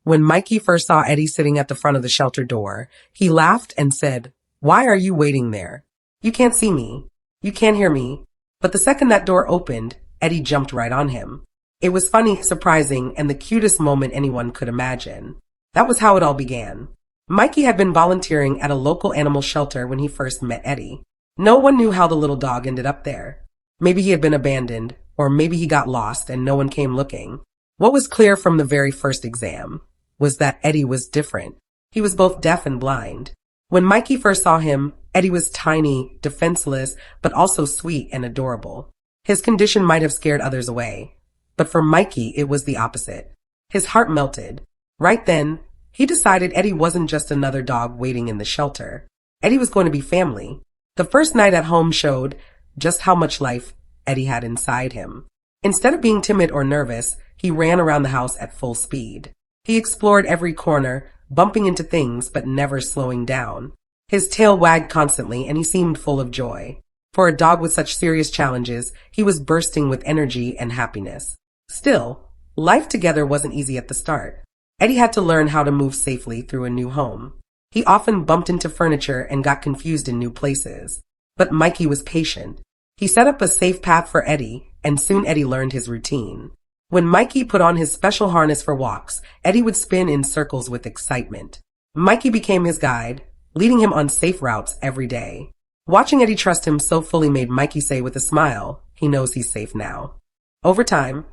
When Mikey first saw Eddie sitting at the front of the shelter door, he laughed and said, "Why are you waiting there? You can't see me. You can't hear me." But the second that door opened, Eddie jumped right on him. It was funny, surprising, and the cutest moment anyone could imagine. That was how it all began. Mikey had been volunteering at a local animal shelter when he first met Eddie. No one knew how the little dog ended up there. Maybe he had been abandoned, or maybe he got lost and no one came looking. What was clear from the very first exam was that Eddie was different. He was both deaf and blind. When Mikey first saw him, Eddie was tiny, defenseless, but also sweet and adorable. His condition might have scared others away, but for Mikey, it was the opposite. His heart melted. Right then, he decided Eddie wasn't just another dog waiting in the shelter. Eddie was going to be family. The first night at home showed just how much life Eddie had inside him. Instead of being timid or nervous, he ran around the house at full speed. He explored every corner, bumping into things but never slowing down. His tail wagged constantly and he seemed full of joy. For a dog with such serious challenges, he was bursting with energy and happiness. Still, life together wasn't easy at the start. Eddie had to learn how to move safely through a new home. He often bumped into furniture and got confused in new places. But Mikey was patient. He set up a safe path for Eddie, and soon Eddie learned his routine. When Mikey put on his special harness for walks, Eddie would spin in circles with excitement. Mikey became his guide, leading him on safe routes every day. Watching Eddie trust him so fully made Mikey say with a smile, he knows he's safe now. Over time,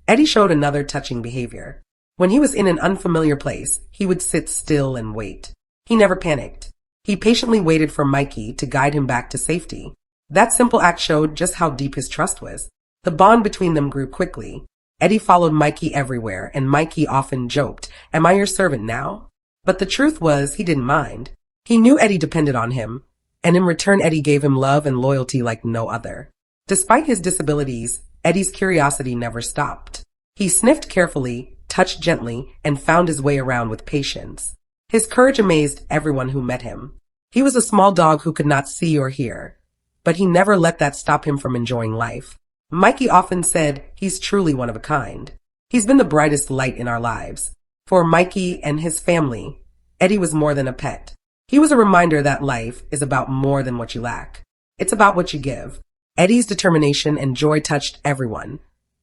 Eddie showed another touching behavior. When he was in an unfamiliar place, he would sit still and wait. He never panicked. He patiently waited for Mikey to guide him back to safety. That simple act showed just how deep his trust was. The bond between them grew quickly. Eddie followed Mikey everywhere, and Mikey often joked, "Am I your servant now?" But the truth was, he didn't mind. He knew Eddie depended on him, and in return Eddie gave him love and loyalty like no other. Despite his disabilities, Eddie's curiosity never stopped. He sniffed carefully, touched gently, and found his way around with patience. His courage amazed everyone who met him. He was a small dog who could not see or hear, but he never let that stop him from enjoying life. Mikey often said he's truly one of a kind. He's been the brightest light in our lives. For Mikey and his family, Eddie was more than a pet. He was a reminder that life is about more than what you lack. It's about what you give. Eddie's determination and joy touched everyone,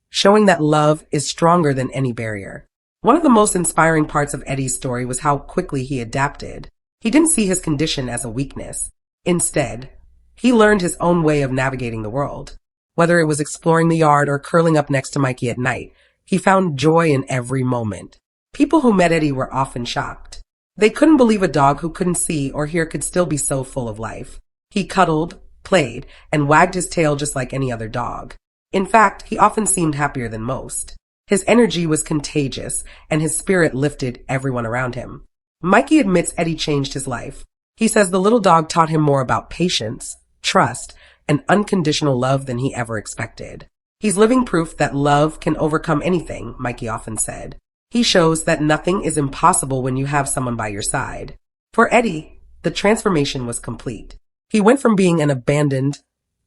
showing that love is stronger than any barrier. One of the most inspiring parts of Eddie's story was how quickly he adapted. He didn't see his condition as a weakness. Instead, he learned his own way of navigating the world. Whether it was exploring the yard or curling up next to Mikey at night, he found joy in every moment. People who met Eddie were often shocked. They couldn't believe a dog who couldn't see or hear could still be so full of life. He cuddled, played, and wagged his tail just like any other dog. In fact, he often seemed happier than most. His energy was contagious, and his spirit lifted everyone around him. Mikey admits Eddie changed his life. He says the little dog taught him more about patience, trust, and unconditional love than he ever expected. He's living proof that love can overcome anything, Mikey often said. He shows that nothing is impossible when you have someone by your side. For Eddie, the transformation was complete. He went from being an abandoned,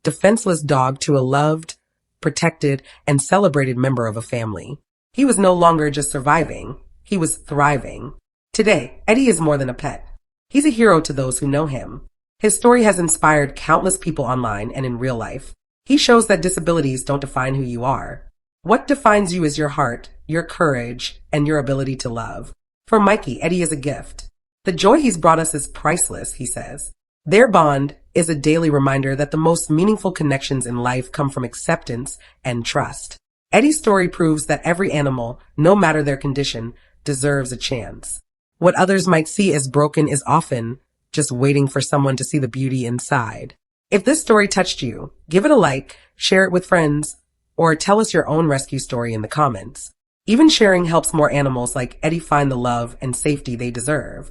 defenseless dog to a loved, protected, and celebrated member of a family. He was no longer just surviving, he was thriving. Today, Eddie is more than a pet. He's a hero to those who know him. His story has inspired countless people online and in real life. He shows that disabilities don't define who you are. What defines you is your heart, your courage, and your ability to love. For Mikey, Eddie is a gift. The joy he's brought us is priceless, he says. Their bond is a daily reminder that the most meaningful connections in life come from acceptance and trust. Eddie's story proves that every animal, no matter their condition, deserves a chance. What others might see as broken is often just waiting for someone to see the beauty inside. If this story touched you, give it a like, share it with friends, or tell us your own rescue story in the comments. Even sharing helps more animals like Eddie find the love and safety they deserve.